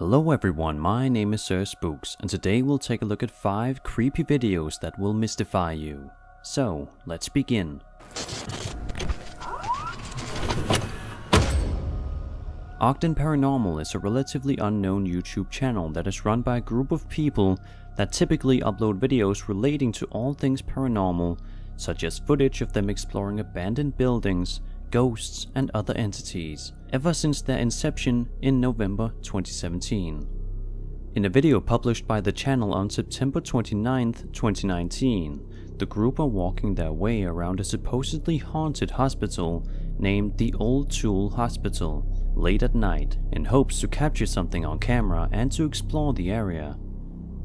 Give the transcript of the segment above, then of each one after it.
Hello everyone, my name is Sir Spooks, and today we'll take a look at 5 creepy videos that will mystify you. So, let's begin. Ogden Paranormal is a relatively unknown YouTube channel that is run by a group of people that typically upload videos relating to all things paranormal, such as footage of them exploring abandoned buildings, ghosts, and other entities, ever since their inception in November 2017. In a video published by the channel on September 29th, 2019, the group are walking their way around a supposedly haunted hospital named the Old Tool Hospital late at night in hopes to capture something on camera and to explore the area.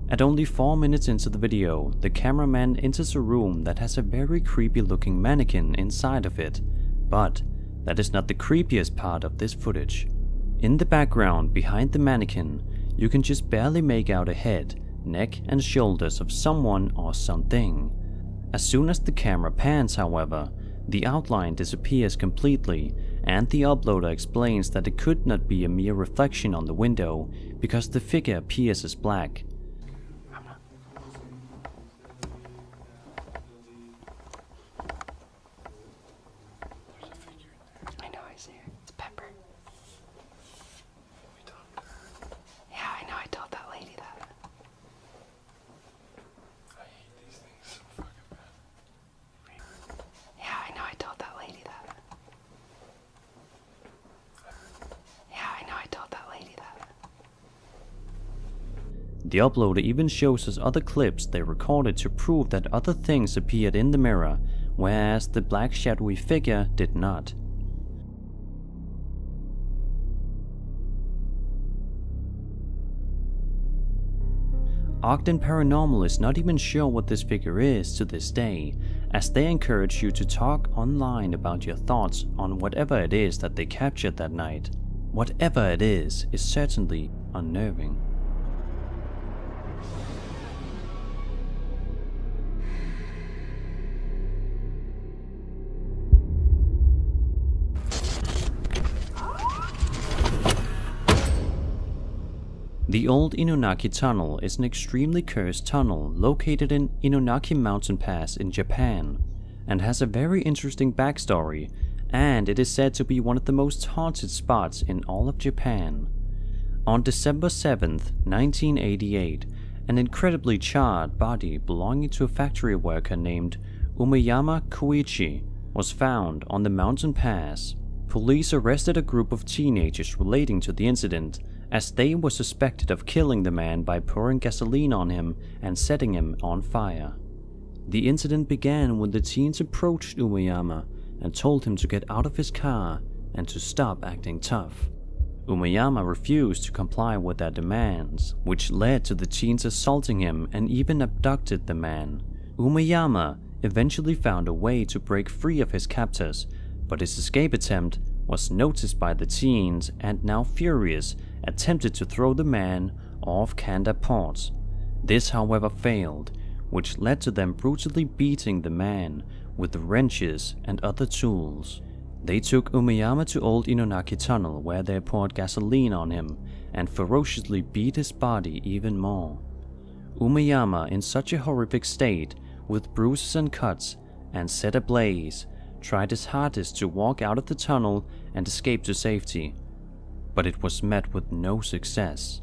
At only 4 minutes into the video, the cameraman enters a room that has a very creepy looking mannequin inside of it, but that is not the creepiest part of this footage. In the background behind the mannequin, you can just barely make out a head, neck and shoulders of someone or something. As soon as the camera pans, however, the outline disappears completely, and the uploader explains that it could not be a mere reflection on the window because the figure appears as black. The uploader even shows us other clips they recorded to prove that other things appeared in the mirror, whereas the black shadowy figure did not. Ogden Paranormal is not even sure what this figure is to this day, as they encourage you to talk online about your thoughts on whatever it is that they captured that night. Whatever it is certainly unnerving. The old Inunaki Tunnel is an extremely cursed tunnel located in Inunaki Mountain Pass in Japan, and has a very interesting backstory, and it is said to be one of the most haunted spots in all of Japan. On December 7th, 1988, an incredibly charred body belonging to a factory worker named Umeyama Koichi was found on the mountain pass. Police arrested a group of teenagers relating to the incident, as they were suspected of killing the man by pouring gasoline on him and setting him on fire. The incident began when the teens approached Umeyama and told him to get out of his car and to stop acting tough. Umeyama refused to comply with their demands, which led to the teens assaulting him and even abducted the man. Umeyama eventually found a way to break free of his captors, but his escape attempt was noticed by the teens and, now furious, attempted to throw the man off Kanda Port. This, however, failed, which led to them brutally beating the man with wrenches and other tools. They took Umeyama to Old Inunaki Tunnel, where they poured gasoline on him and ferociously beat his body even more. Umeyama, in such a horrific state, with bruises and cuts and set ablaze, tried his hardest to walk out of the tunnel and escape to safety, but it was met with no success.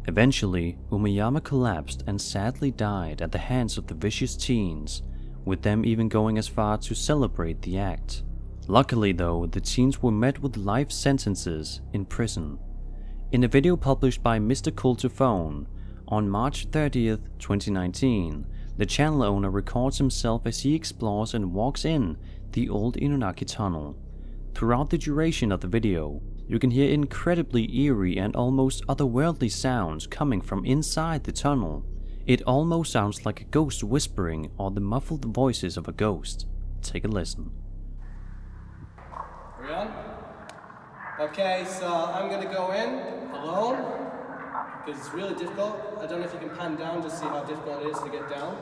Eventually, Umeyama collapsed and sadly died at the hands of the vicious teens, with them even going as far to celebrate the act. Luckily though, the teens were met with life sentences in prison. In a video published by Mr. Cultophone on March 30th, 2019, the channel owner records himself as he explores and walks in the Old Inunaki Tunnel. Throughout the duration of the video, you can hear incredibly eerie and almost otherworldly sounds coming from inside the tunnel. It almost sounds like a ghost whispering or the muffled voices of a ghost. Take a listen. Are we on? Okay, so I'm gonna go in alone because it's really difficult. I don't know if you can pan down to see how difficult it is to get down.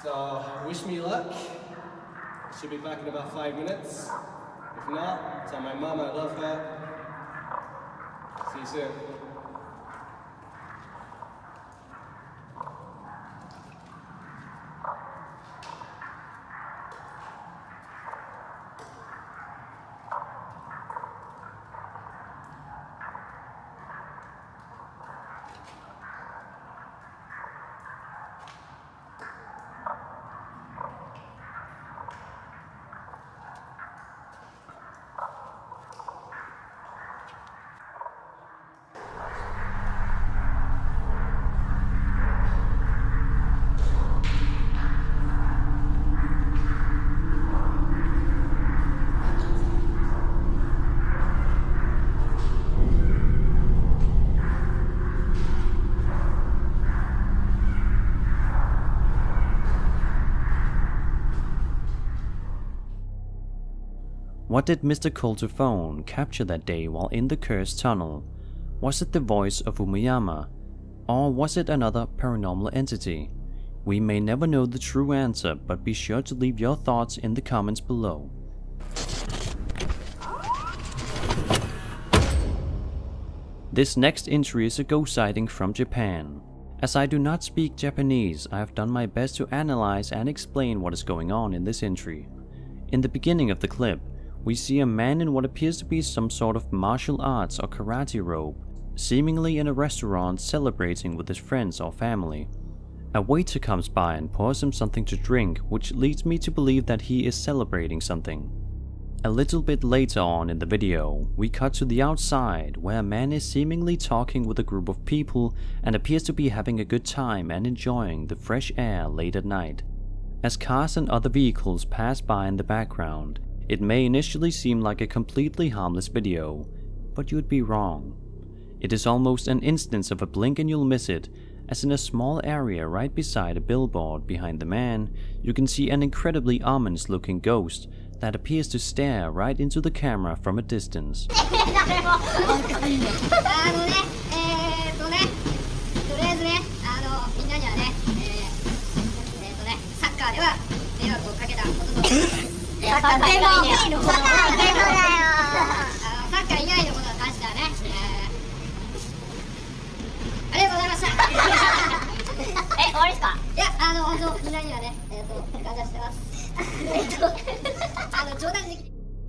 So, wish me luck. She'll be back in about 5 minutes. If not, tell my mom I love her. See you soon. What did Mr. Coulter's phone capture that day while in the cursed tunnel? Was it the voice of Umiyama? Or was it another paranormal entity? We may never know the true answer, but be sure to leave your thoughts in the comments below. This next entry is a ghost sighting from Japan. As I do not speak Japanese, I have done my best to analyze and explain what is going on in this entry. In the beginning of the clip, we see a man in what appears to be some sort of martial arts or karate robe, seemingly in a restaurant celebrating with his friends or family. A waiter comes by and pours him something to drink, which leads me to believe that he is celebrating something. A little bit later on in the video, we cut to the outside where a man is seemingly talking with a group of people and appears to be having a good time and enjoying the fresh air late at night. As cars and other vehicles pass by in the background, it may initially seem like a completely harmless video, but you'd be wrong. It is almost an instance of a blink and you'll miss it, as in a small area right beside a billboard behind the man, you can see an incredibly ominous looking ghost that appears to stare right into the camera from a distance.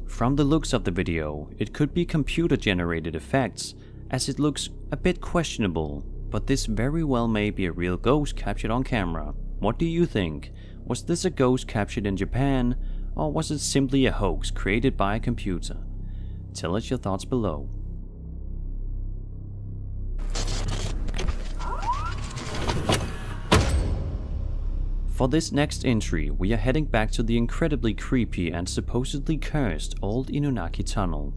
From the looks of the video, it could be computer-generated effects, as it looks a bit questionable, but this very well may be a real ghost captured on camera. What do you think? Was this a ghost captured in Japan, or was it simply a hoax created by a computer? Tell us your thoughts below. For this next entry, we are heading back to the incredibly creepy and supposedly cursed old Inunaki tunnel.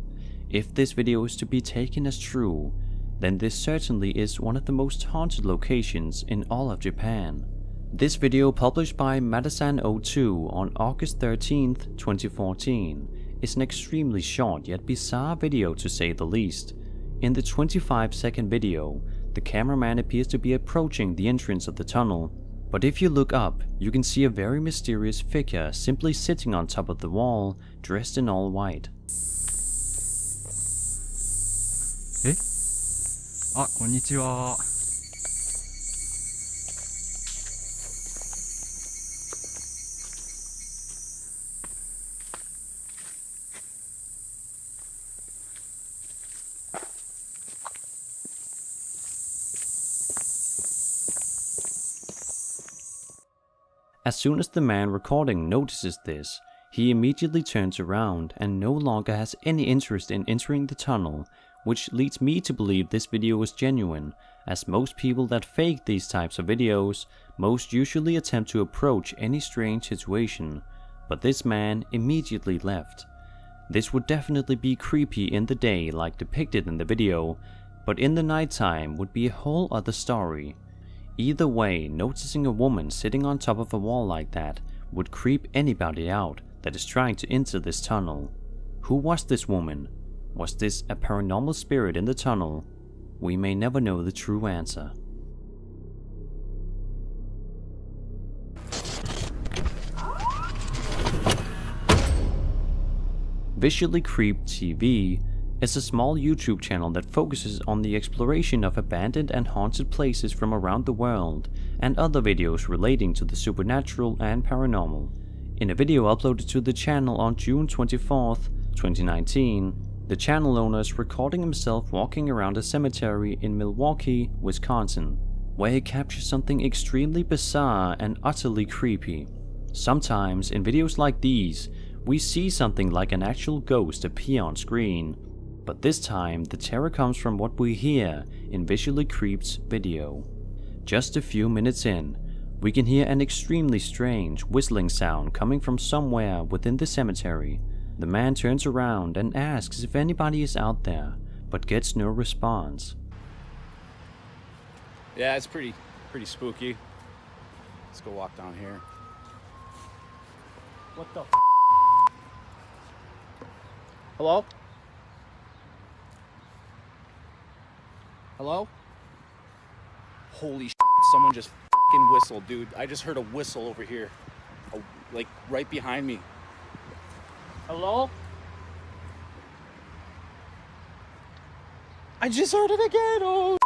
If this video is to be taken as true, then this certainly is one of the most haunted locations in all of Japan. This video, published by Madasan02 on August 13th, 2014, is an extremely short yet bizarre video to say the least. In the 25-second video, the cameraman appears to be approaching the entrance of the tunnel, but if you look up, you can see a very mysterious figure simply sitting on top of the wall, dressed in all white. あ、こんにちは。As soon as the man recording notices this, he immediately turns around and no longer has any interest in entering the tunnel, which leads me to believe this video is genuine, as most people that fake these types of videos most usually attempt to approach any strange situation, but this man immediately left. This would definitely be creepy in the day like depicted in the video, but in the nighttime would be a whole other story. Either way, noticing a woman sitting on top of a wall like that would creep anybody out that is trying to enter this tunnel. Who was this woman? Was this a paranormal spirit in the tunnel? We may never know the true answer. Visually Creeped TV is a small YouTube channel that focuses on the exploration of abandoned and haunted places from around the world, and other videos relating to the supernatural and paranormal. In a video uploaded to the channel on June 24th, 2019, the channel owner is recording himself walking around a cemetery in Milwaukee, Wisconsin, where he captures something extremely bizarre and utterly creepy. Sometimes in videos like these, we see something like an actual ghost appear on screen, but this time the terror comes from what we hear in Visually Creeped's video. Just a few minutes in, we can hear an extremely strange whistling sound coming from somewhere within the cemetery. The man turns around and asks if anybody is out there, but gets no response. Yeah, it's pretty spooky. Let's go walk down here. What the Hello? Hello? Holy someone just fucking whistled, dude. I just heard a whistle over here. Like right behind me. Hello? I just heard it again. Oh.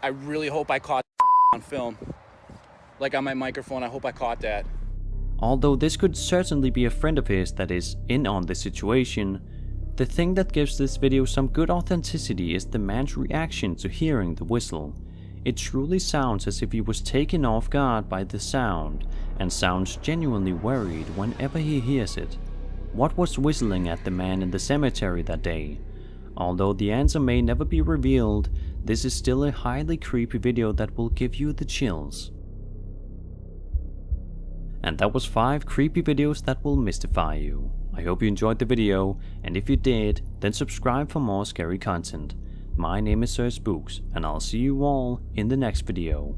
I really hope I caught on film. Like on my microphone, I hope I caught that. Although this could certainly be a friend of his that is in on the situation, the thing that gives this video some good authenticity is the man's reaction to hearing the whistle. It truly sounds as if he was taken off guard by the sound, and sounds genuinely worried whenever he hears it. What was whistling at the man in the cemetery that day? Although the answer may never be revealed, this is still a highly creepy video that will give you the chills. And that was 5 creepy videos that will mystify you. I hope you enjoyed the video, and if you did, then subscribe for more scary content. My name is Sir Spooks, and I'll see you all in the next video.